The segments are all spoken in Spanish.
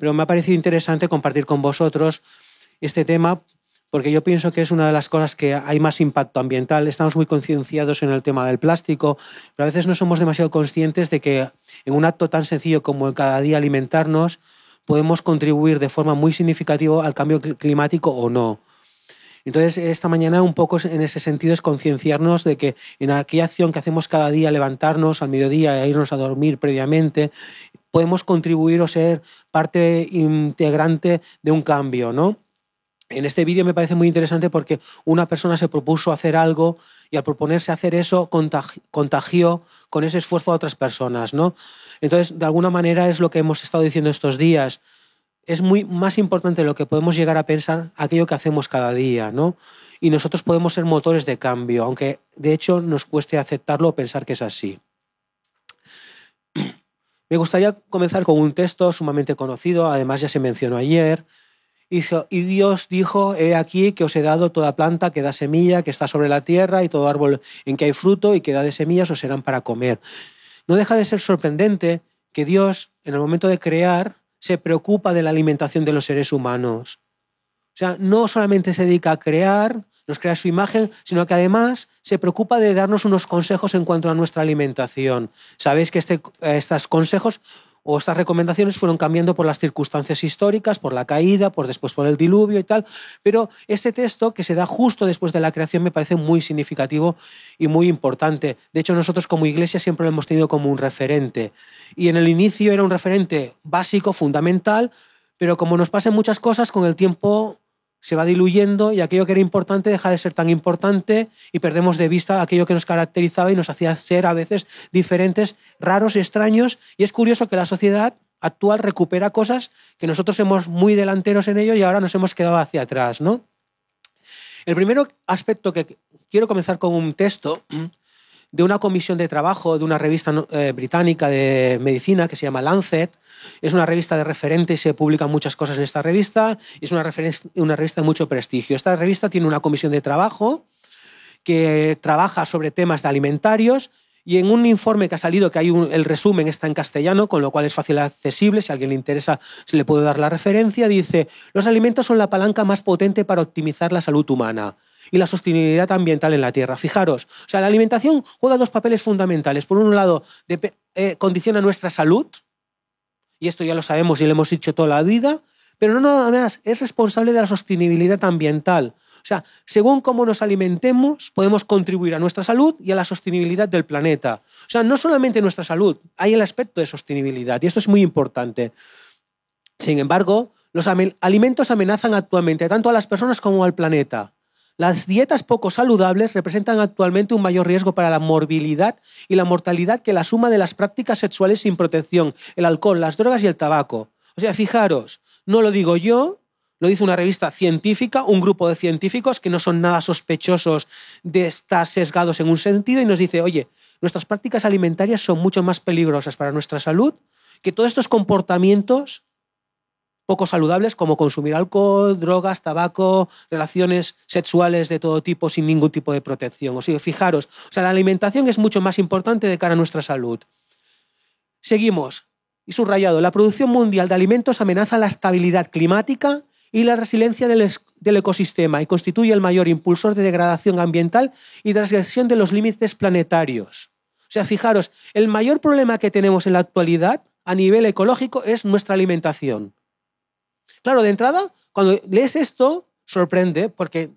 pero me ha parecido interesante compartir con vosotros este tema porque yo pienso que es una de las cosas que hay más impacto ambiental. Estamos muy concienciados en el tema del plástico, pero a veces no somos demasiado conscientes de que en un acto tan sencillo como el cada día alimentarnos podemos contribuir de forma muy significativa al cambio climático o no. Entonces, esta mañana un poco en ese sentido es concienciarnos de que en aquella acción que hacemos cada día, levantarnos al mediodía e irnos a dormir previamente, podemos contribuir o ser parte integrante de un cambio, ¿no? En este vídeo me parece muy interesante porque una persona se propuso hacer algo y al proponerse hacer eso contagió con ese esfuerzo a otras personas, ¿no? Entonces, de alguna manera es lo que hemos estado diciendo estos días. Es muy más importante lo que podemos llegar a pensar aquello que hacemos cada día, ¿no? Y nosotros podemos ser motores de cambio, aunque de hecho nos cueste aceptarlo o pensar que es así. Me gustaría comenzar con un texto sumamente conocido, además ya se mencionó ayer. Y Dios dijo, he aquí que os he dado toda planta que da semilla, que está sobre la tierra, y todo árbol en que hay fruto y que da de semillas os serán para comer. No deja de ser sorprendente que Dios, en el momento de crear, se preocupa de la alimentación de los seres humanos. O sea, no solamente se dedica a crear, nos crea su imagen, sino que además se preocupa de darnos unos consejos en cuanto a nuestra alimentación. Sabéis que estos consejos o estas recomendaciones fueron cambiando por las circunstancias históricas, por la caída, después por el diluvio y tal, pero este texto que se da justo después de la creación me parece muy significativo y muy importante. De hecho, nosotros como Iglesia siempre lo hemos tenido como un referente y en el inicio era un referente básico, fundamental, pero como nos pasan muchas cosas, con el tiempo se va diluyendo y aquello que era importante deja de ser tan importante y perdemos de vista aquello que nos caracterizaba y nos hacía ser a veces diferentes, raros y extraños. Y es curioso que la sociedad actual recupera cosas que nosotros somos muy delanteros en ello y ahora nos hemos quedado hacia atrás, ¿no? El primer aspecto que quiero comenzar con un texto de una comisión de trabajo de una revista británica de medicina que se llama Lancet. Es una revista de referente y se publican muchas cosas en esta revista. Es una revista de mucho prestigio. Esta revista tiene una comisión de trabajo que trabaja sobre temas de alimentarios y en un informe que ha salido, que el resumen está en castellano, con lo cual es fácil accesible, si a alguien le interesa se le puede dar la referencia, dice: los alimentos son la palanca más potente para optimizar la salud humana y la sostenibilidad ambiental en la Tierra. Fijaros, o sea, la alimentación juega dos papeles fundamentales. Por un lado, condiciona nuestra salud, y esto ya lo sabemos y lo hemos dicho toda la vida, pero no nada más, es responsable de la sostenibilidad ambiental. O sea, según cómo nos alimentemos, podemos contribuir a nuestra salud y a la sostenibilidad del planeta. O sea, no solamente nuestra salud, hay el aspecto de sostenibilidad, y esto es muy importante. Sin embargo, los alimentos amenazan actualmente tanto a las personas como al planeta. Las dietas poco saludables representan actualmente un mayor riesgo para la morbilidad y la mortalidad que la suma de las prácticas sexuales sin protección, el alcohol, las drogas y el tabaco. O sea, fijaros, no lo digo yo, lo dice una revista científica, un grupo de científicos que no son nada sospechosos de estar sesgados en un sentido y nos dice, oye, nuestras prácticas alimentarias son mucho más peligrosas para nuestra salud que todos estos comportamientos poco saludables como consumir alcohol, drogas, tabaco, relaciones sexuales de todo tipo sin ningún tipo de protección. O sea, fijaros, o sea, la alimentación es mucho más importante de cara a nuestra salud. Seguimos. Y subrayado, la producción mundial de alimentos amenaza la estabilidad climática y la resiliencia del ecosistema y constituye el mayor impulsor de degradación ambiental y transgresión de los límites planetarios. O sea, fijaros, el mayor problema que tenemos en la actualidad a nivel ecológico es nuestra alimentación. Claro, de entrada, cuando lees esto, sorprende, porque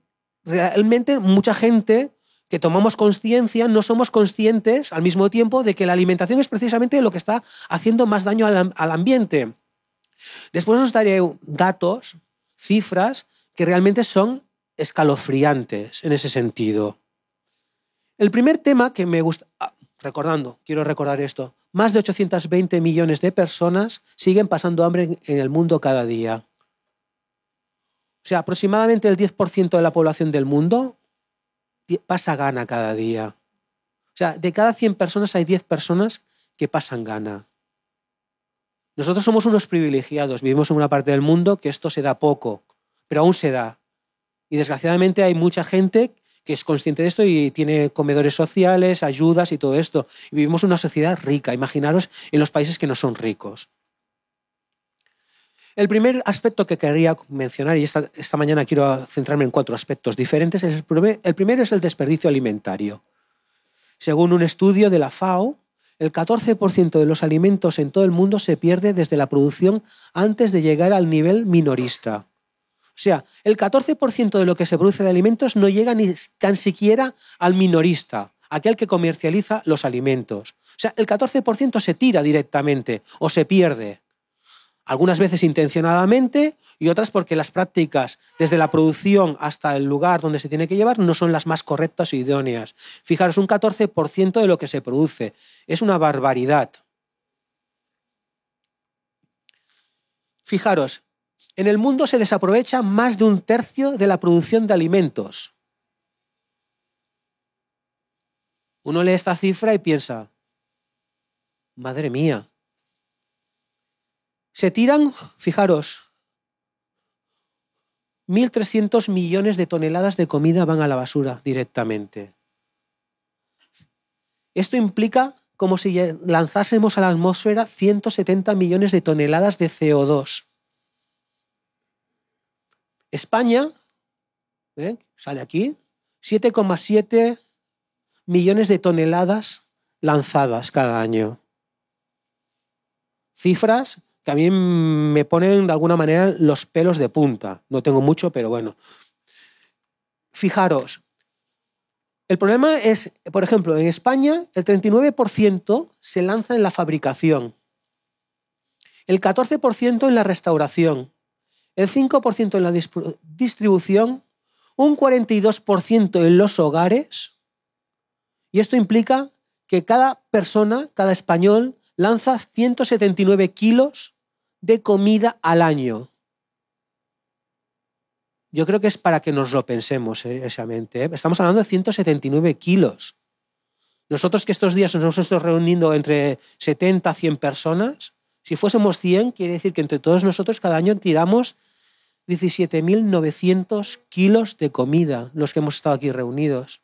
realmente mucha gente que tomamos conciencia no somos conscientes al mismo tiempo de que la alimentación es precisamente lo que está haciendo más daño al ambiente. Después os daré datos, cifras, que realmente son escalofriantes en ese sentido. El primer tema que me gusta... quiero recordar esto. Más de 820 millones de personas siguen pasando hambre en el mundo cada día. O sea, aproximadamente el 10% de la población del mundo pasa gana cada día. O sea, de cada 100 personas hay 10 personas que pasan gana. Nosotros somos unos privilegiados, vivimos en una parte del mundo que esto se da poco, pero aún se da. Y desgraciadamente hay mucha gente que es consciente de esto y tiene comedores sociales, ayudas y todo esto. Y vivimos en una sociedad rica, imaginaros en los países que no son ricos. El primer aspecto que querría mencionar, y esta mañana quiero centrarme en 4 aspectos diferentes, el primero es el desperdicio alimentario. Según un estudio de la FAO, el 14% de los alimentos en todo el mundo se pierde desde la producción antes de llegar al nivel minorista. O sea, el 14% de lo que se produce de alimentos no llega ni tan siquiera al minorista, aquel que comercializa los alimentos. O sea, el 14% se tira directamente o se pierde. Algunas veces intencionadamente y otras porque las prácticas desde la producción hasta el lugar donde se tiene que llevar no son las más correctas e idóneas. Fijaros, un 14% de lo que se produce. Es una barbaridad. Fijaros, en el mundo se desaprovecha más de 1/3 de la producción de alimentos. Uno lee esta cifra y piensa, madre mía. Se tiran, fijaros, 1.300 millones de toneladas de comida van a la basura directamente. Esto implica como si lanzásemos a la atmósfera 170 millones de toneladas de CO2. España, sale aquí, 7,7 millones de toneladas lanzadas cada año. Cifras que a mí me ponen de alguna manera los pelos de punta. No tengo mucho, pero bueno. Fijaros, el problema es, por ejemplo, en España el 39% se lanza en la fabricación, el 14% en la restauración, el 5% en la distribución, un 42% en los hogares, y esto implica que cada persona, cada español, lanza 179 kilos de comida al año. Yo creo que es para que nos lo pensemos seriamente. Estamos hablando de 179 kilos. Nosotros que estos días nos estamos reuniendo entre 70 a 100 personas, si fuésemos 100, quiere decir que entre todos nosotros cada año tiramos 17.900 kilos de comida, los que hemos estado aquí reunidos.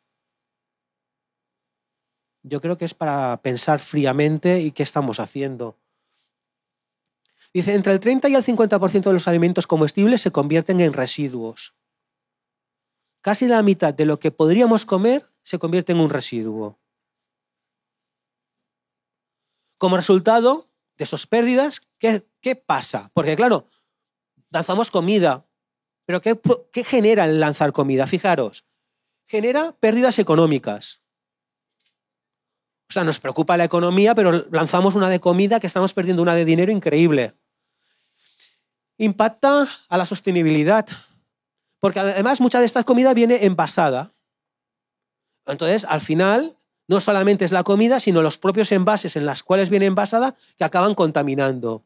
Yo creo que es para pensar fríamente y qué estamos haciendo. Dice, entre el 30 y el 50% de los alimentos comestibles se convierten en residuos. Casi la mitad de lo que podríamos comer se convierte en un residuo. Como resultado de estas pérdidas, ¿qué pasa? Porque claro, lanzamos comida, pero ¿qué genera el lanzar comida? Fijaros, genera pérdidas económicas. O sea, nos preocupa la economía, pero lanzamos una de comida que estamos perdiendo una de dinero increíble. Impacta a la sostenibilidad, porque además mucha de esta comida viene envasada. Entonces, al final, no solamente es la comida, sino los propios envases en los cuales viene envasada que acaban contaminando.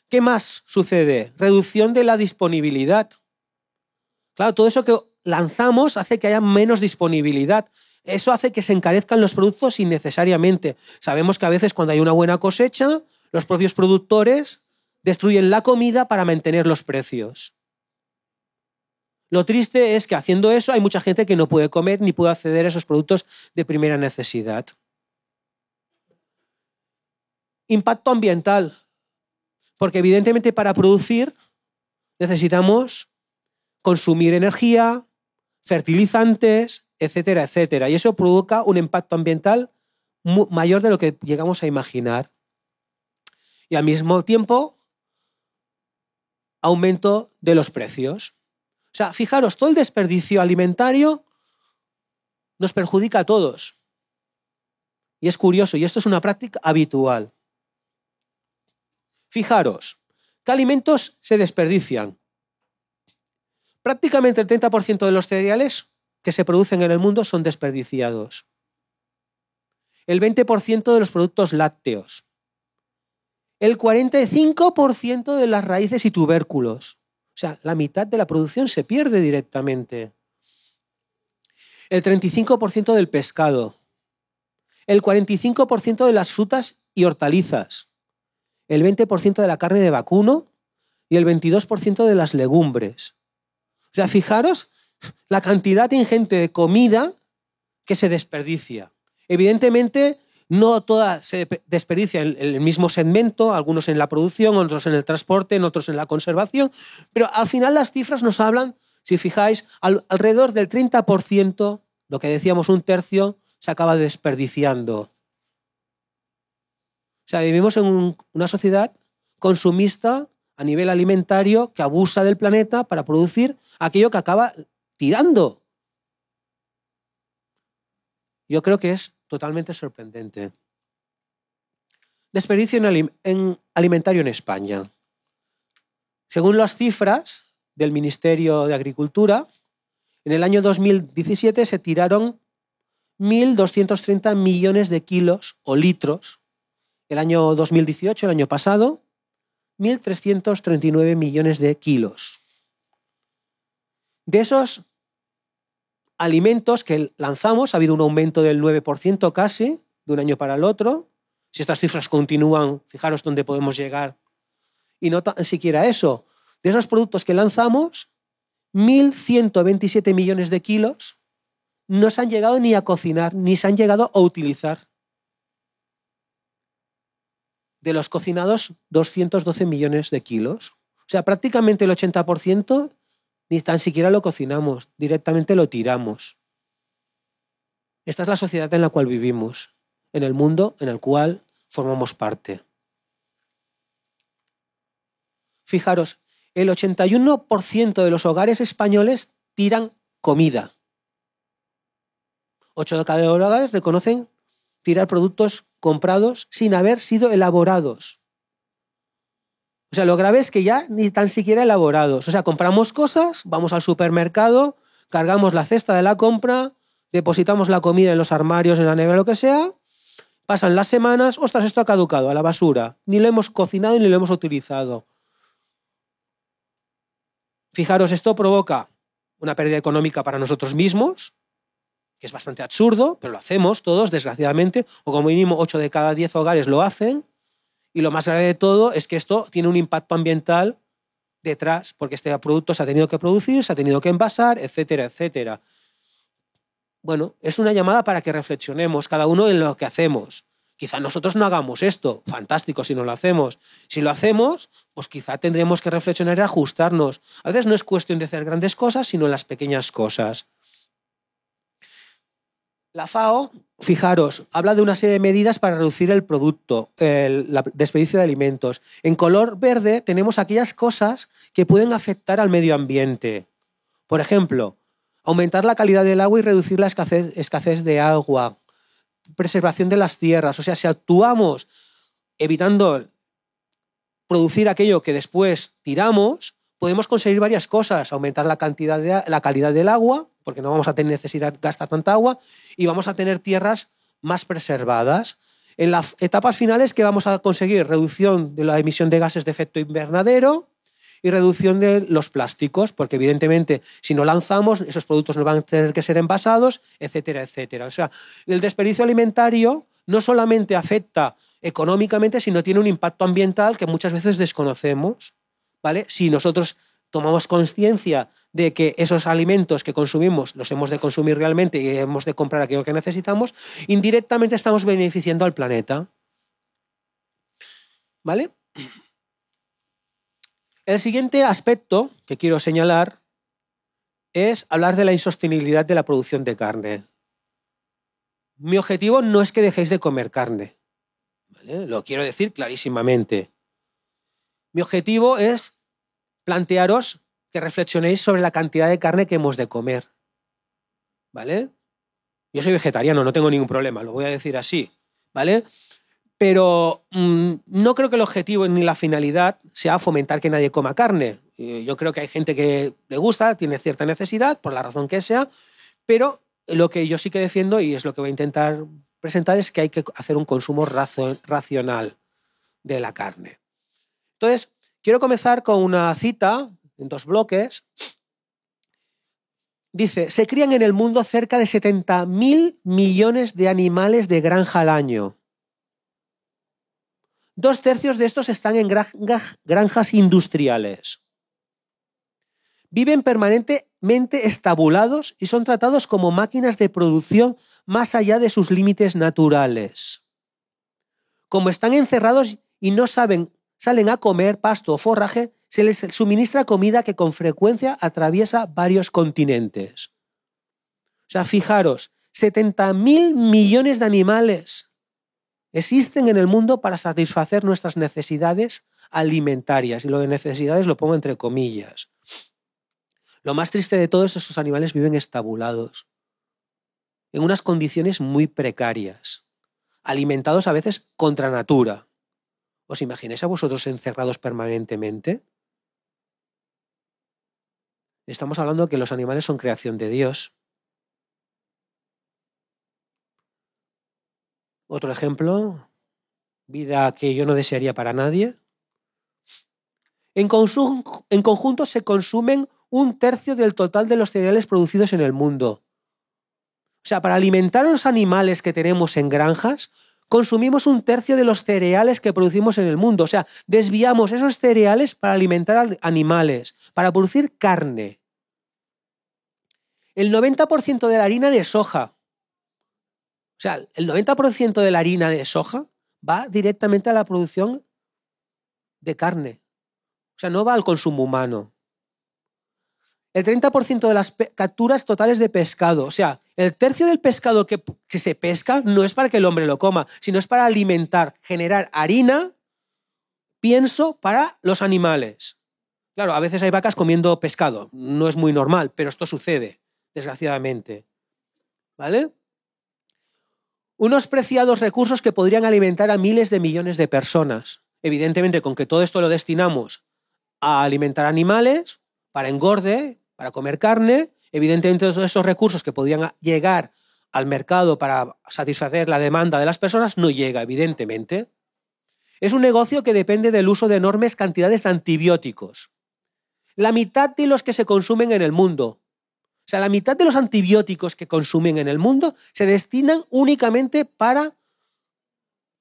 ¿Qué más sucede? Reducción de la disponibilidad. Claro, todo eso que lanzamos hace que haya menos disponibilidad. Eso hace que se encarezcan los productos innecesariamente. Sabemos que a veces cuando hay una buena cosecha, los propios productores destruyen la comida para mantener los precios. Lo triste es que haciendo eso hay mucha gente que no puede comer ni puede acceder a esos productos de primera necesidad. Impacto ambiental. Porque evidentemente para producir necesitamos consumir energía, fertilizantes, etcétera, etcétera. Y eso provoca un impacto ambiental mayor de lo que llegamos a imaginar. Y al mismo tiempo, aumento de los precios. O sea, fijaros, todo el desperdicio alimentario nos perjudica a todos. Y es curioso, y esto es una práctica habitual. Fijaros, ¿qué alimentos se desperdician? Prácticamente el 30% de los cereales que se producen en el mundo son desperdiciados. El 20% de los productos lácteos. El 45% de las raíces y tubérculos. O sea, la mitad de la producción se pierde directamente. El 35% del pescado. El 45% de las frutas y hortalizas. El 20% de la carne de vacuno y el 22% de las legumbres. O sea, fijaros la cantidad ingente de comida que se desperdicia. Evidentemente, No toda se desperdicia en el mismo segmento, algunos en la producción, otros en el transporte, en otros en la conservación, pero al final las cifras nos hablan, si fijáis, alrededor del 30%, lo que decíamos un tercio, se acaba desperdiciando. O sea, vivimos en una sociedad consumista a nivel alimentario que abusa del planeta para producir aquello que acaba tirando. Yo creo que es totalmente sorprendente. Desperdicio alimentario en España. Según las cifras del Ministerio de Agricultura, en el año 2017 se tiraron 1.230 millones de kilos o litros. El año 2018, el año pasado, 1.339 millones de kilos. De esos alimentos que lanzamos, ha habido un aumento del 9% casi, de un año para el otro. Si estas cifras continúan, fijaros dónde podemos llegar. Y no tan siquiera eso. De esos productos que lanzamos, 1.127 millones de kilos no se han llegado ni a cocinar, ni se han llegado a utilizar. De los cocinados, 212 millones de kilos. O sea, prácticamente el 80% ni tan siquiera lo cocinamos, directamente lo tiramos. Esta es la sociedad en la cual vivimos, en el mundo en el cual formamos parte. Fijaros, el 81% de los hogares españoles tiran comida. 8 de cada hogares reconocen tirar productos comprados sin haber sido elaborados. O sea, lo grave es que ya ni tan siquiera elaborados. O sea, compramos cosas, vamos al supermercado, cargamos la cesta de la compra, depositamos la comida en los armarios, en la nevera, lo que sea, pasan las semanas, ostras, esto ha caducado, a la basura. Ni lo hemos cocinado ni lo hemos utilizado. Fijaros, esto provoca una pérdida económica para nosotros mismos, que es bastante absurdo, pero lo hacemos todos, desgraciadamente, o como mínimo 8 de cada 10 hogares lo hacen. Y lo más grave de todo es que esto tiene un impacto ambiental detrás, porque este producto se ha tenido que producir, se ha tenido que envasar, etcétera, etcétera. Bueno, es una llamada para que reflexionemos cada uno en lo que hacemos. Quizá nosotros no hagamos esto, fantástico si no lo hacemos. Si lo hacemos, pues quizá tendremos que reflexionar y ajustarnos. A veces no es cuestión de hacer grandes cosas, sino en las pequeñas cosas. La FAO, fijaros, habla de una serie de medidas para reducir el producto, el desperdicio de alimentos. En color verde tenemos aquellas cosas que pueden afectar al medio ambiente. Por ejemplo, aumentar la calidad del agua y reducir la escasez de agua. Preservación de las tierras. O sea, si actuamos evitando producir aquello que después tiramos, podemos conseguir varias cosas. Aumentar la calidad del agua, porque no vamos a tener necesidad de gastar tanta agua, y vamos a tener tierras más preservadas. En las etapas finales, ¿qué vamos a conseguir? Reducción de la emisión de gases de efecto invernadero y reducción de los plásticos, porque evidentemente si no lanzamos, esos productos no van a tener que ser envasados, etcétera, etcétera. O sea, el desperdicio alimentario no solamente afecta económicamente, sino tiene un impacto ambiental que muchas veces desconocemos, ¿vale? Si nosotros tomamos conciencia de que esos alimentos que consumimos los hemos de consumir realmente y hemos de comprar aquello que necesitamos, indirectamente estamos beneficiando al planeta. ¿Vale? El siguiente aspecto que quiero señalar es hablar de la insostenibilidad de la producción de carne. Mi objetivo no es que dejéis de comer carne, ¿vale? Lo quiero decir clarísimamente. Mi objetivo es plantearos que reflexionéis sobre la cantidad de carne que hemos de comer, ¿vale? Yo soy vegetariano, no tengo ningún problema, lo voy a decir así, ¿vale? Pero no creo que el objetivo ni la finalidad sea fomentar que nadie coma carne. Yo creo que hay gente que le gusta, tiene cierta necesidad, por la razón que sea, pero lo que yo sí que defiendo, y es lo que voy a intentar presentar, es que hay que hacer un consumo racional de la carne. Entonces, quiero comenzar con una cita en 2 bloques. Dice, se crían en el mundo cerca de 70.000 millones de animales de granja al año. 2/3 de estos están en granjas industriales. Viven permanentemente estabulados y son tratados como máquinas de producción más allá de sus límites naturales. como están encerrados y no salen a comer pasto o forraje, se les suministra comida que con frecuencia atraviesa varios continentes. O sea, fijaros, 70.000 millones de animales existen en el mundo para satisfacer nuestras necesidades alimentarias. Y lo de necesidades lo pongo entre comillas. Lo más triste de todo es que esos animales viven estabulados, en unas condiciones muy precarias, alimentados a veces contra natura. ¿Os imagináis a vosotros encerrados permanentemente? Estamos hablando de que los animales son creación de Dios. Otro ejemplo, vida que yo no desearía para nadie. En conjunto se consumen 1/3 del total de los cereales producidos en el mundo. O sea, para alimentar a los animales que tenemos en granjas, consumimos 1/3 de los cereales que producimos en el mundo. O sea, desviamos esos cereales para alimentar a animales, para producir carne. El 90% de la harina de soja, o sea, el 90% de la harina de soja va directamente a la producción de carne. O sea, no va al consumo humano. El 30% de las capturas totales de pescado. O sea, el tercio del pescado que se pesca no es para que el hombre lo coma, sino es para alimentar, generar harina, pienso, para los animales. Claro, a veces hay vacas comiendo pescado. No es muy normal, pero esto sucede, desgraciadamente. ¿Vale? Unos preciados recursos que podrían alimentar a miles de millones de personas. Evidentemente, con que todo esto lo destinamos a alimentar animales, para engorde, para comer carne, evidentemente todos esos recursos que podrían llegar al mercado para satisfacer la demanda de las personas no llega, evidentemente. Es un negocio que depende del uso de enormes cantidades de antibióticos. La mitad de los que se consumen en el mundo, o sea, la mitad de los antibióticos que consumen en el mundo se destinan únicamente para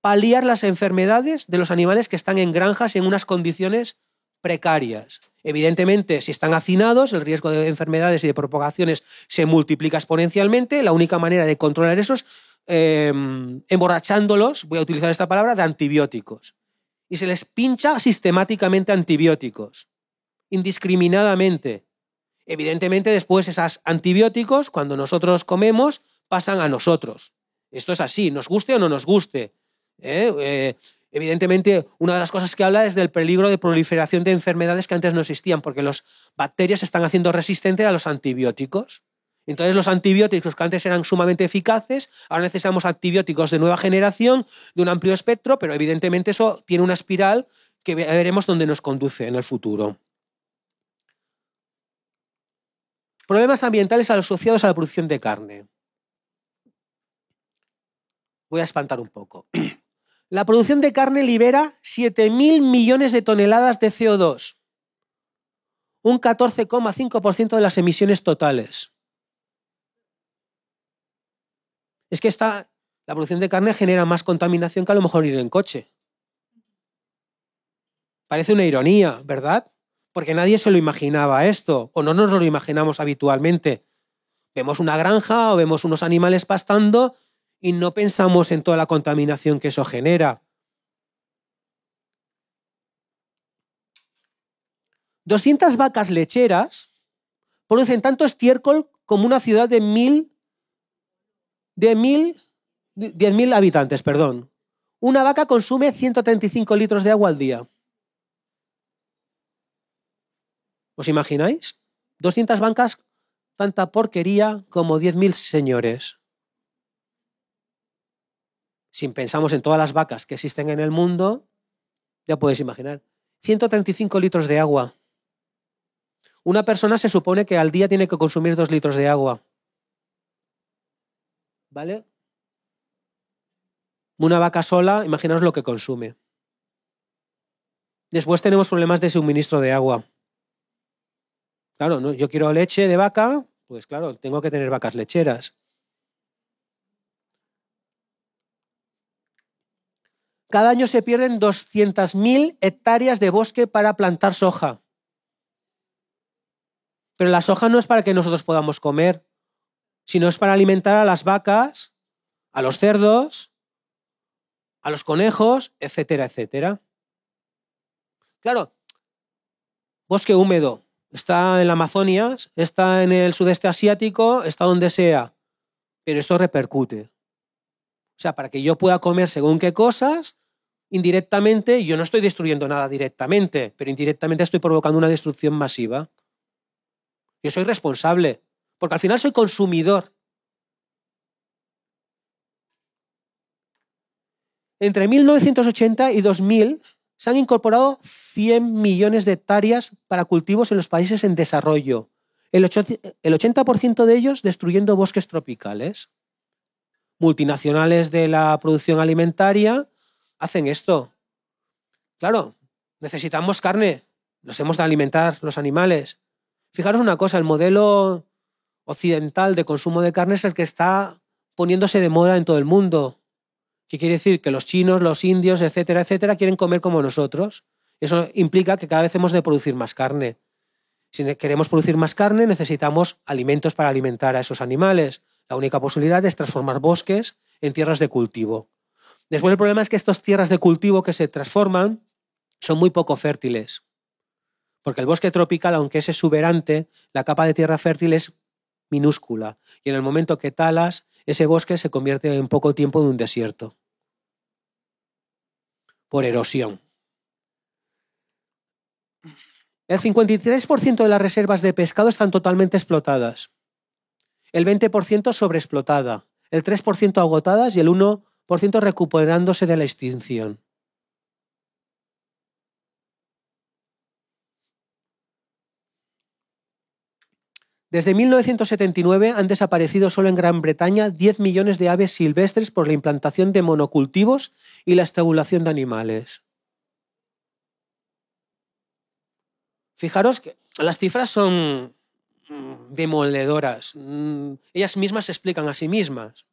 paliar las enfermedades de los animales que están en granjas y en unas condiciones precarias. Evidentemente, si están hacinados, el riesgo de enfermedades y de propagaciones se multiplica exponencialmente. La única manera de controlar eso es emborrachándolos, voy a utilizar esta palabra, de antibióticos. Y se les pincha sistemáticamente antibióticos, indiscriminadamente. Evidentemente, después esos antibióticos, cuando nosotros comemos, pasan a nosotros. Esto es así, nos guste o no nos guste. Evidentemente, una de las cosas que habla es del peligro de proliferación de enfermedades que antes no existían, porque las bacterias se están haciendo resistentes a los antibióticos. Entonces, los antibióticos que antes eran sumamente eficaces, ahora necesitamos antibióticos de nueva generación, de un amplio espectro, pero evidentemente eso tiene una espiral que veremos dónde nos conduce en el futuro. Problemas ambientales asociados a la producción de carne. Voy a espantar un poco. La producción de carne libera 7.000 millones de toneladas de CO2, un 14,5% de las emisiones totales. Es que la producción de carne genera más contaminación que a lo mejor ir en coche. Parece una ironía, ¿verdad? Porque nadie se lo imaginaba esto, o no nos lo imaginamos habitualmente. Vemos una granja o vemos unos animales pastando y no pensamos en toda la contaminación que eso genera. 200 vacas lecheras producen tanto estiércol como una ciudad de 10.000 habitantes, perdón. Una vaca consume 135 litros de agua al día. ¿Os imagináis? 200 vacas, tanta porquería como 10.000 señores. Si pensamos en todas las vacas que existen en el mundo, ya podéis imaginar. 135 litros de agua. Una persona se supone que al día tiene que consumir 2 litros de agua. ¿Vale? Una vaca sola, imaginaos lo que consume. Después tenemos problemas de suministro de agua. Claro, ¿no? Yo quiero leche de vaca, pues claro, tengo que tener vacas lecheras. Cada año se pierden 200.000 hectáreas de bosque para plantar soja. Pero la soja no es para que nosotros podamos comer, sino es para alimentar a las vacas, a los cerdos a los conejos, etcétera, etcétera. Claro, bosque húmedo. Está en la Amazonia, está en el sudeste asiático, está donde sea. Pero esto repercute. O sea, para que yo pueda comer según qué cosas, indirectamente, yo no estoy destruyendo nada directamente, pero indirectamente estoy provocando una destrucción masiva. Yo soy responsable, porque al final soy consumidor. Entre 1980 y 2000 se han incorporado 100 millones de hectáreas para cultivos en los países en desarrollo, el 80% de ellos destruyendo bosques tropicales. Multinacionales de la producción alimentaria hacen esto. Claro, necesitamos carne, nos hemos de alimentar los animales. Fijaros una cosa, el modelo occidental de consumo de carne es el que está poniéndose de moda en todo el mundo. ¿Qué quiere decir? Que los chinos, los indios, etcétera, etcétera, quieren comer como nosotros. Eso implica que cada vez hemos de producir más carne. Si queremos producir más carne, necesitamos alimentos para alimentar a esos animales. La única posibilidad es transformar bosques en tierras de cultivo. Después el problema es que estas tierras de cultivo que se transforman son muy poco fértiles. Porque el bosque tropical, aunque es exuberante, la capa de tierra fértil es minúscula. Y en el momento que talas, ese bosque se convierte en poco tiempo en un desierto. Por erosión. El 53% de las reservas de pescado están totalmente explotadas. El 20% sobreexplotada. El 3% agotadas y el 1% recuperándose de la extinción. Desde 1979 han desaparecido solo en Gran Bretaña 10 millones de aves silvestres por la implantación de monocultivos y la estabulación de animales. Fijaros que las cifras son demoledoras. Ellas mismas se explican a sí mismas.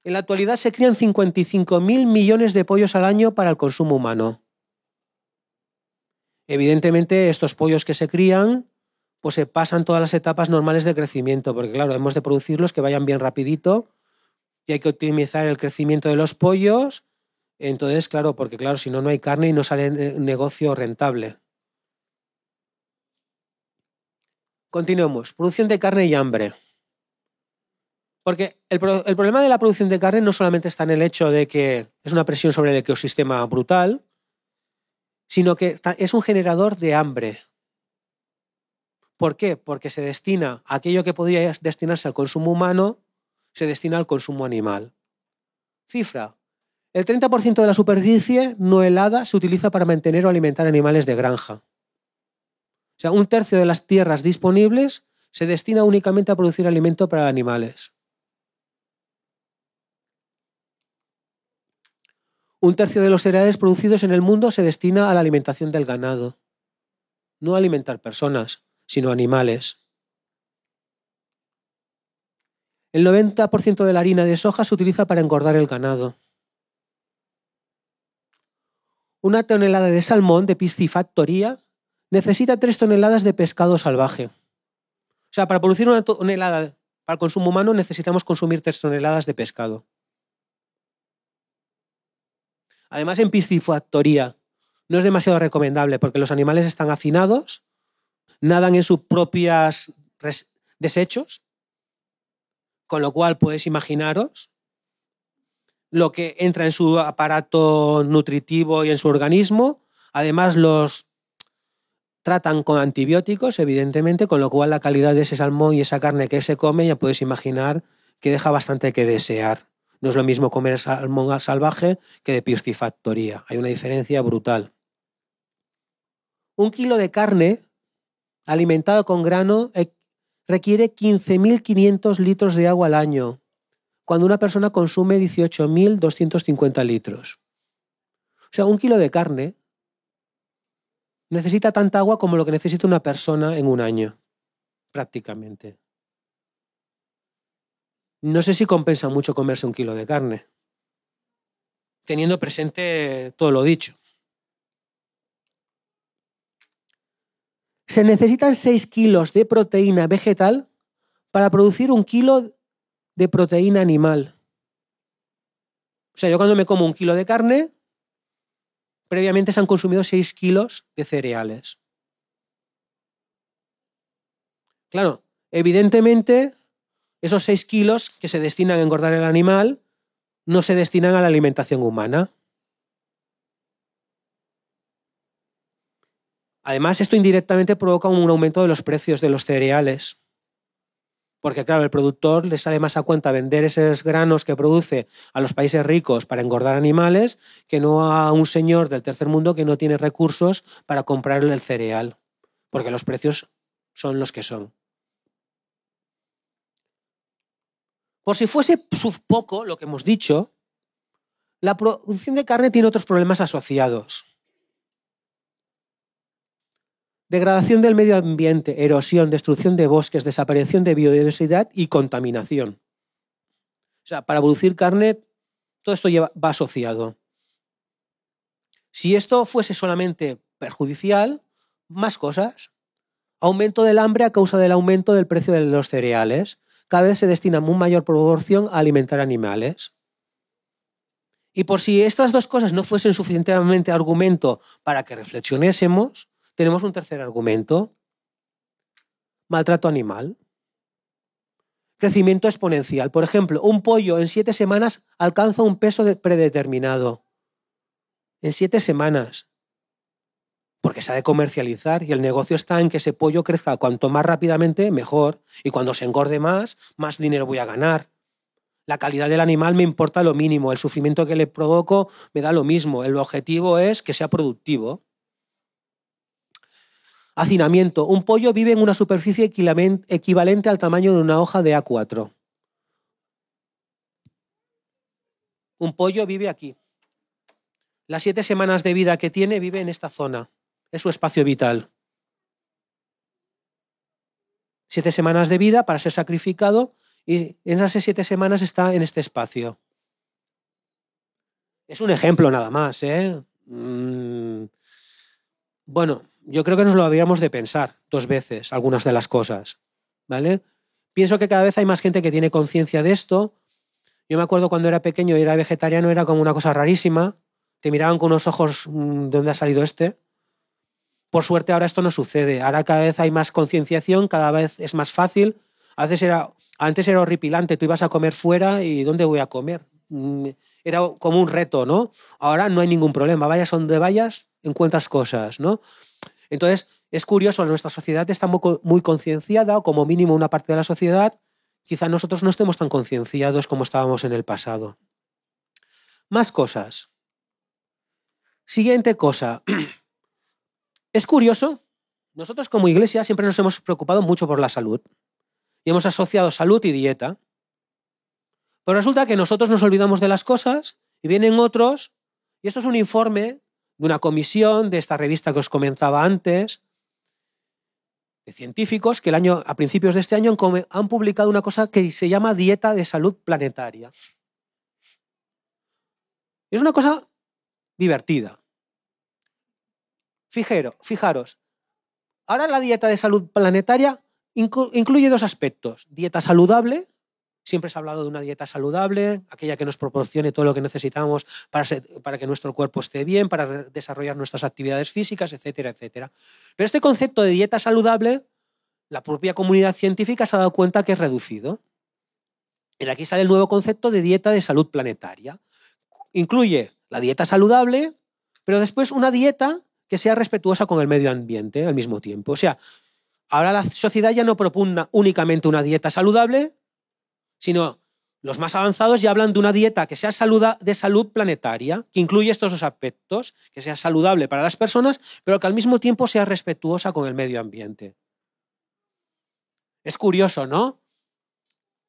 En la actualidad se crían 55.000 millones de pollos al año para el consumo humano. Evidentemente, estos pollos que se crían, pues se pasan todas las etapas normales de crecimiento, porque claro, hemos de producirlos que vayan bien rapidito y hay que optimizar el crecimiento de los pollos. Entonces, claro, porque claro, si no, no hay carne y no sale un negocio rentable. Continuemos. Producción de carne y hambre. Porque el problema de la producción de carne no solamente está en el hecho de que es una presión sobre el ecosistema brutal, sino que es un generador de hambre. ¿Por qué? Porque se destina a aquello que podría destinarse al consumo humano, se destina al consumo animal. Cifra. El 30% de la superficie no helada se utiliza para mantener o alimentar animales de granja. O sea, 1/3 de las tierras disponibles se destina únicamente a producir alimento para animales. 1/3 de los cereales producidos en el mundo se destina a la alimentación del ganado. No a alimentar personas, sino animales. El 90% de la harina de soja se utiliza para engordar el ganado. Una tonelada de salmón de piscifactoría necesita 3 toneladas de pescado salvaje. O sea, para producir una tonelada para el consumo humano necesitamos consumir 3 toneladas de pescado. Además, en piscifactoría no es demasiado recomendable porque los animales están hacinados, nadan en sus propios desechos, con lo cual podéis imaginaros lo que entra en su aparato nutritivo y en su organismo. Además, los tratan con antibióticos, evidentemente, con lo cual la calidad de ese salmón y esa carne que se come, ya podéis imaginar que deja bastante que desear. No es lo mismo comer salmón salvaje que de piscifactoría. Hay una diferencia brutal. 1 kilo de carne alimentado con grano requiere 15.500 litros de agua al año, cuando una persona consume 18.250 litros. O sea, 1 kilo de carne necesita tanta agua como lo que necesita una persona en un año, prácticamente. No sé si compensa mucho comerse 1 kilo de carne, teniendo presente todo lo dicho. Se necesitan 6 kilos de proteína vegetal para producir 1 kilo de proteína animal. O sea, yo cuando me como 1 kilo de carne, previamente se han consumido 6 kilos de cereales. Claro, evidentemente, esos 6 kilos que se destinan a engordar el animal no se destinan a la alimentación humana. Además, esto indirectamente provoca un aumento de los precios de los cereales. Porque, claro, el productor le sale más a cuenta vender esos granos que produce a los países ricos para engordar animales que no a un señor del tercer mundo que no tiene recursos para comprarle el cereal. Porque los precios son los que son. Por si fuese poco lo que hemos dicho, la producción de carne tiene otros problemas asociados. Degradación del medio ambiente, erosión, destrucción de bosques, desaparición de biodiversidad y contaminación. O sea, para producir carne, todo esto va asociado. Si esto fuese solamente perjudicial, más cosas. Aumento del hambre a causa del aumento del precio de los cereales. Cada vez se destina una mayor proporción a alimentar animales. Y por si estas dos cosas no fuesen suficientemente argumento para que reflexionésemos, tenemos un tercer argumento. Maltrato animal. Crecimiento exponencial. Por ejemplo, un pollo en 7 semanas alcanza un peso predeterminado. En 7 semanas. Porque se ha de comercializar y el negocio está en que ese pollo crezca cuanto más rápidamente, mejor. Y cuando se engorde más dinero voy a ganar. La calidad del animal me importa lo mínimo. El sufrimiento que le provoco me da lo mismo. El objetivo es que sea productivo. Hacinamiento. Un pollo vive en una superficie equivalente al tamaño de una hoja de A4. Un pollo vive aquí. Las 7 semanas de vida que tiene vive en esta zona. Es su espacio vital. 7 semanas de vida para ser sacrificado y en esas 7 semanas está en este espacio. Es un ejemplo nada más, ¿eh? Bueno, yo creo que nos lo habríamos de pensar 2 veces, algunas de las cosas, ¿vale? Pienso que cada vez hay más gente que tiene conciencia de esto. Yo me acuerdo cuando era pequeño y era vegetariano, era como una cosa rarísima. Te miraban con unos ojos, ¿de dónde ha salido este? Por suerte ahora esto no sucede. Ahora cada vez hay más concienciación, cada vez es más fácil. Antes era horripilante, tú ibas a comer fuera y ¿dónde voy a comer? Era como un reto, ¿no? Ahora no hay ningún problema. Vayas donde vayas, encuentras cosas, ¿no? Entonces, es curioso, nuestra sociedad está muy concienciada, o como mínimo una parte de la sociedad, quizá nosotros no estemos tan concienciados como estábamos en el pasado. Más cosas. Siguiente cosa. Es curioso, nosotros como iglesia siempre nos hemos preocupado mucho por la salud y hemos asociado salud y dieta. Pero resulta que nosotros nos olvidamos de las cosas y vienen otros, y esto es un informe de una comisión de esta revista que os comentaba antes, de científicos que a principios de este año han publicado una cosa que se llama Dieta de Salud Planetaria. Es una cosa divertida. Fijaros, ahora la dieta de salud planetaria incluye 2 aspectos. Dieta saludable, siempre se ha hablado de una dieta saludable, aquella que nos proporcione todo lo que necesitamos para que nuestro cuerpo esté bien, para desarrollar nuestras actividades físicas, etcétera, etcétera. Pero este concepto de dieta saludable, la propia comunidad científica se ha dado cuenta que es reducido. Y de aquí sale el nuevo concepto de dieta de salud planetaria. Incluye la dieta saludable, pero después una dieta que sea respetuosa con el medio ambiente al mismo tiempo. O sea, ahora la sociedad ya no propugna únicamente una dieta saludable, sino los más avanzados ya hablan de una dieta que sea de salud planetaria, que incluye estos 2 aspectos, que sea saludable para las personas, pero que al mismo tiempo sea respetuosa con el medio ambiente. Es curioso, ¿no?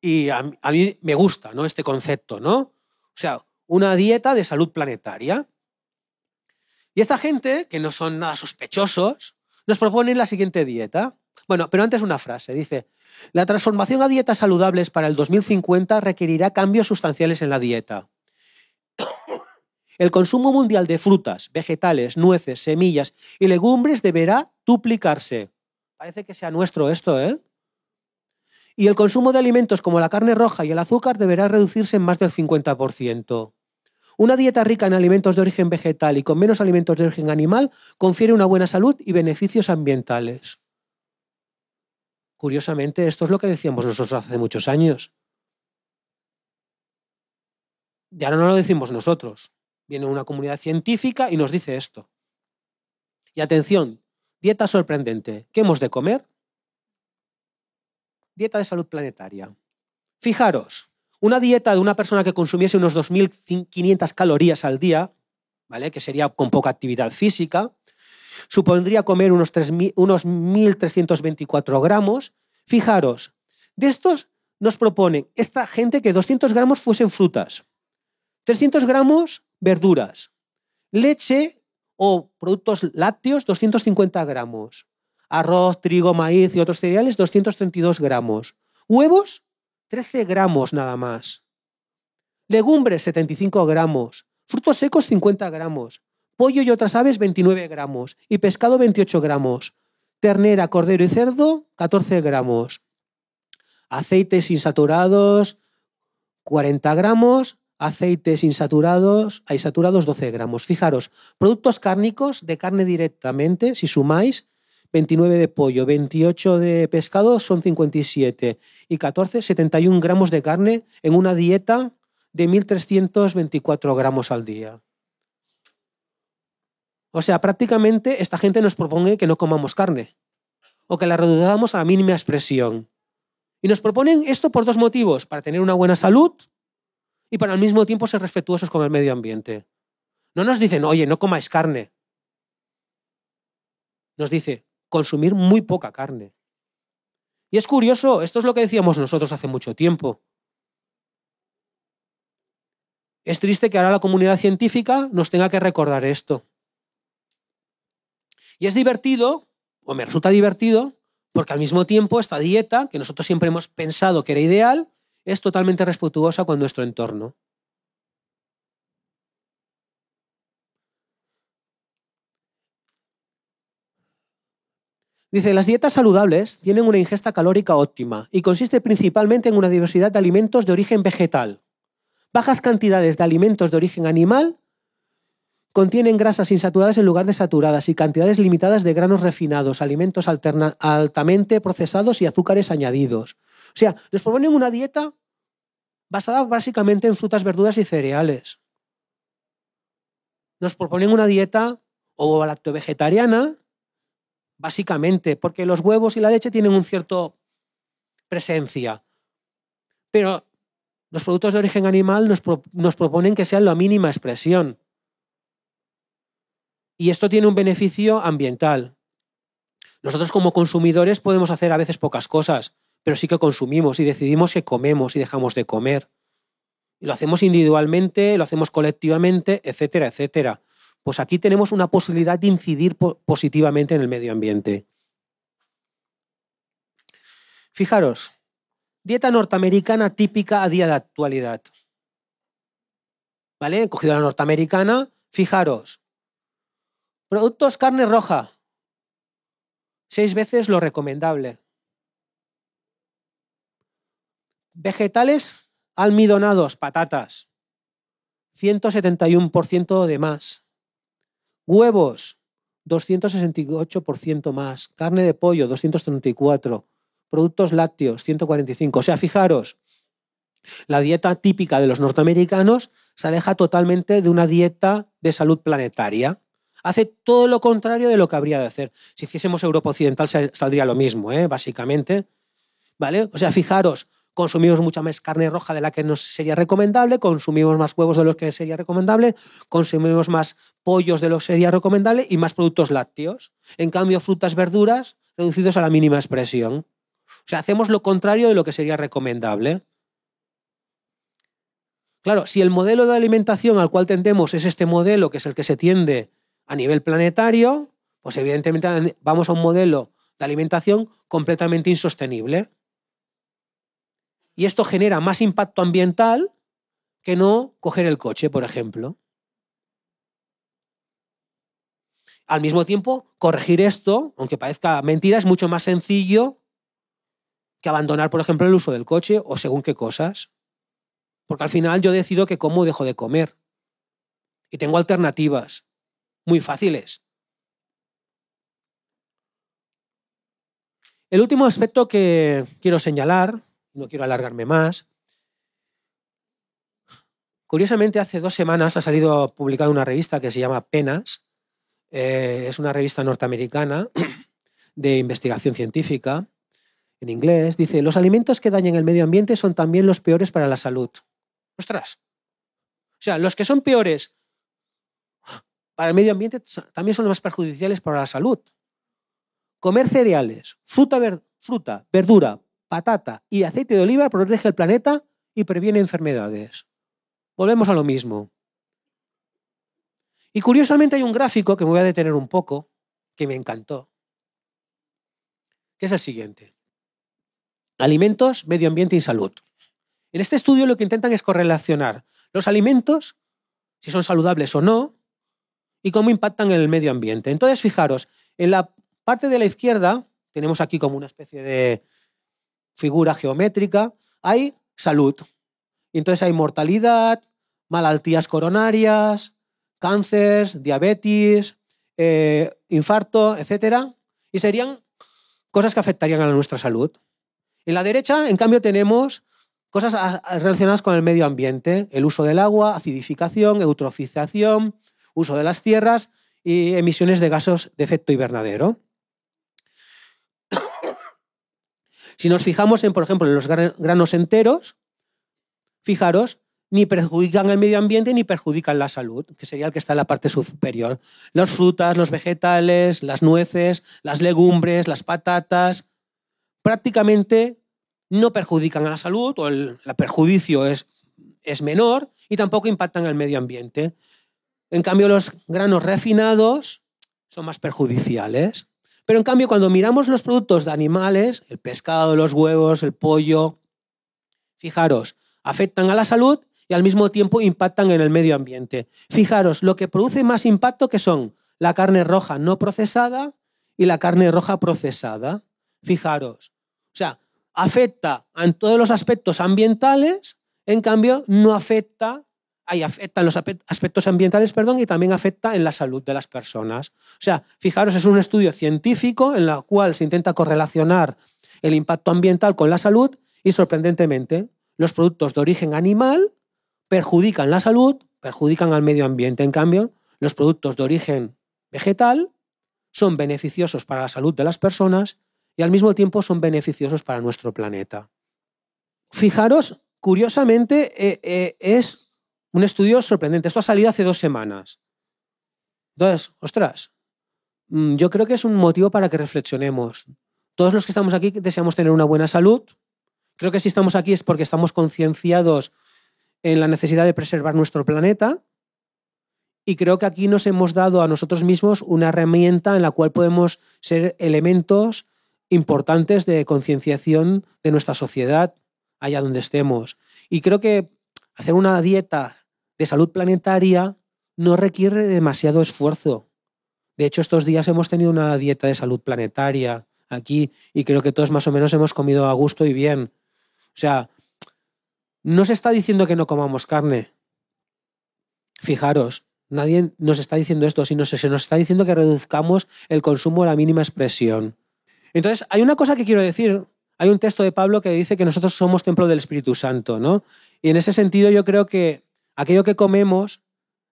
Y a mí me gusta, ¿no?, este concepto, ¿no? O sea, una dieta de salud planetaria. Y esta gente, que no son nada sospechosos, nos proponen la siguiente dieta. Bueno, pero antes una frase. Dice, la transformación a dietas saludables para el 2050 requerirá cambios sustanciales en la dieta. El consumo mundial de frutas, vegetales, nueces, semillas y legumbres deberá duplicarse. Parece que sea nuestro esto, ¿eh? Y el consumo de alimentos como la carne roja y el azúcar deberá reducirse en más del 50%. Una dieta rica en alimentos de origen vegetal y con menos alimentos de origen animal confiere una buena salud y beneficios ambientales. Curiosamente, esto es lo que decíamos nosotros hace muchos años. Ya no lo decimos nosotros. Viene una comunidad científica y nos dice esto. Y atención, dieta sorprendente. ¿Qué hemos de comer? Dieta de salud planetaria. Fijaros, una dieta de una persona que consumiese unos 2.500 calorías al día, ¿vale? Que sería con poca actividad física, supondría comer unos 1.324 gramos. Fijaros, de estos nos proponen esta gente que 200 gramos fuesen frutas, 300 gramos verduras, leche o productos lácteos 250 gramos, arroz, trigo, maíz y otros cereales 232 gramos, huevos 13 gramos nada más, legumbres 75 gramos, frutos secos 50 gramos, pollo y otras aves 29 gramos y pescado 28 gramos, ternera, cordero y cerdo 14 gramos, aceites insaturados 40 gramos, aceites insaturados, saturados 12 gramos. Fijaros, productos cárnicos de carne directamente, si sumáis, 29 de pollo, 28 de pescado son 57 y 14, 71 gramos de carne en una dieta de 1.324 gramos al día. O sea, prácticamente esta gente nos propone que no comamos carne o que la reduzcamos a la mínima expresión. Y nos proponen esto por dos motivos, para tener una buena salud y para al mismo tiempo ser respetuosos con el medio ambiente. No nos dicen, oye, no comáis carne. Nos dice, consumir muy poca carne. Y es curioso, esto es lo que decíamos nosotros hace mucho tiempo. Es triste que ahora la comunidad científica nos tenga que recordar esto. Y es divertido, o me resulta divertido, porque al mismo tiempo esta dieta, que nosotros siempre hemos pensado que era ideal, es totalmente respetuosa con nuestro entorno. Dice, las dietas saludables tienen una ingesta calórica óptima y consiste principalmente en una diversidad de alimentos de origen vegetal. Bajas cantidades de alimentos de origen animal contienen grasas insaturadas en lugar de saturadas y cantidades limitadas de granos refinados, alimentos altamente procesados y azúcares añadidos. O sea, nos proponen una dieta basada básicamente en frutas, verduras y cereales. Nos proponen una dieta ovo-lacto-vegetariana, básicamente, porque los huevos y la leche tienen un cierto presencia. Pero los productos de origen animal nos proponen que sean la mínima expresión. Y esto tiene un beneficio ambiental. Nosotros como consumidores podemos hacer a veces pocas cosas, pero sí que consumimos y decidimos que comemos y dejamos de comer. Y lo hacemos individualmente, lo hacemos colectivamente, etcétera, etcétera. Pues aquí tenemos una posibilidad de incidir positivamente en el medio ambiente. Fijaros, dieta norteamericana típica a día de actualidad. ¿Vale? He cogido la norteamericana, fijaros. Productos carne roja, 6 veces lo recomendable. Vegetales almidonados, patatas, 171% de más. Huevos, 268% más. Carne de pollo, 234. Productos lácteos, 145. O sea, fijaros, la dieta típica de los norteamericanos se aleja totalmente de una dieta de salud planetaria. Hace todo lo contrario de lo que habría de hacer. Si hiciésemos Europa Occidental saldría lo mismo, básicamente. ¿Vale? O sea, fijaros, consumimos mucha más carne roja de la que nos sería recomendable, consumimos más huevos de los que sería recomendable, consumimos más pollos de los que sería recomendable y más productos lácteos. En cambio, frutas, verduras, reducidos a la mínima expresión. O sea, hacemos lo contrario de lo que sería recomendable. Claro, si el modelo de alimentación al cual tendemos es este modelo, que es el que se tiende a nivel planetario, pues evidentemente vamos a un modelo de alimentación completamente insostenible. Y esto genera más impacto ambiental que no coger el coche, por ejemplo. Al mismo tiempo, corregir esto, aunque parezca mentira, es mucho más sencillo que abandonar, por ejemplo, el uso del coche o según qué cosas. Porque al final yo decido que como o dejo de comer. Y tengo alternativas muy fáciles. El último aspecto que quiero señalar, no quiero alargarme más, curiosamente hace 2 semanas ha salido publicada una revista que se llama Penas, es una revista norteamericana de investigación científica, en inglés, dice: los alimentos que dañan el medio ambiente son también los peores para la salud. ¡Ostras! O sea, los que son peores para el medio ambiente también son los más perjudiciales para la salud. Comer cereales, fruta, verdura, patata y aceite de oliva protege el planeta y previene enfermedades. Volvemos a lo mismo. Y curiosamente hay un gráfico que me voy a detener un poco, que me encantó, que es el siguiente. Alimentos, medio ambiente y salud. En este estudio lo que intentan es correlacionar los alimentos, si son saludables o no, y cómo impactan en el medio ambiente. Entonces, fijaros, en la parte de la izquierda, tenemos aquí como una especie de figura geométrica, hay salud. Y entonces hay mortalidad, malaltías coronarias, cáncer, diabetes, infarto, etc. Y serían cosas que afectarían a nuestra salud. En la derecha, en cambio, tenemos cosas relacionadas con el medio ambiente, el uso del agua, acidificación, eutrofización, uso de las tierras y emisiones de gases de efecto invernadero. Si nos fijamos en, por ejemplo, en los granos enteros, fijaros, ni perjudican el medio ambiente ni perjudican la salud, que sería el que está en la parte superior. Las frutas, los vegetales, las nueces, las legumbres, las patatas, prácticamente no perjudican a la salud, o el perjuicio es menor, y tampoco impactan en el medio ambiente. En cambio, los granos refinados son más perjudiciales. Pero en cambio, cuando miramos los productos de animales, el pescado, los huevos, el pollo, fijaros, afectan a la salud y al mismo tiempo impactan en el medio ambiente. Fijaros, lo que produce más impacto que son la carne roja no procesada y la carne roja procesada. Fijaros, o sea, afecta en todos los aspectos ambientales, en cambio no afecta en los aspectos ambientales, y también afecta en la salud de las personas. O sea, fijaros, es un estudio científico en el cual se intenta correlacionar el impacto ambiental con la salud y, sorprendentemente, los productos de origen animal perjudican la salud, perjudican al medio ambiente. En cambio, los productos de origen vegetal son beneficiosos para la salud de las personas y al mismo tiempo son beneficiosos para nuestro planeta. Fijaros, curiosamente, es un estudio sorprendente. Esto ha salido hace 2 semanas. Entonces, ostras, yo creo que es un motivo para que reflexionemos. Todos los que estamos aquí deseamos tener una buena salud. Creo que si estamos aquí es porque estamos concienciados en la necesidad de preservar nuestro planeta. Y creo que aquí nos hemos dado a nosotros mismos una herramienta en la cual podemos ser elementos importantes de concienciación de nuestra sociedad allá donde estemos. Y creo que hacer una dieta de salud planetaria no requiere demasiado esfuerzo. De hecho, estos días hemos tenido una dieta de salud planetaria aquí y creo que todos más o menos hemos comido a gusto y bien. O sea, no se está diciendo que no comamos carne. Fijaros, nadie nos está diciendo esto, sino se nos está diciendo que reduzcamos el consumo a la mínima expresión. Entonces, hay una cosa que quiero decir. Hay un texto de Pablo que dice que nosotros somos templo del Espíritu Santo, ¿no? Y en ese sentido yo creo que aquello que comemos,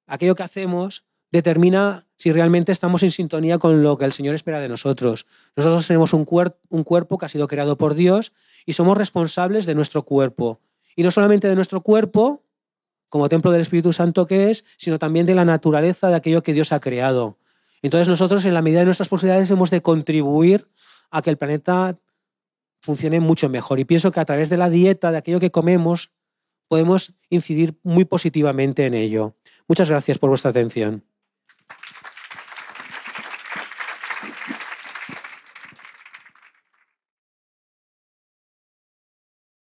aquello que hacemos, determina si realmente estamos en sintonía con lo que el Señor espera de nosotros. Nosotros tenemos un cuerpo que ha sido creado por Dios y somos responsables de nuestro cuerpo. Y no solamente de nuestro cuerpo, como templo del Espíritu Santo que es, sino también de la naturaleza de aquello que Dios ha creado. Entonces nosotros, en la medida de nuestras posibilidades, hemos de contribuir a que el planeta funcione mucho mejor. Y pienso que a través de la dieta, de aquello que comemos, podemos incidir muy positivamente en ello. Muchas gracias por vuestra atención.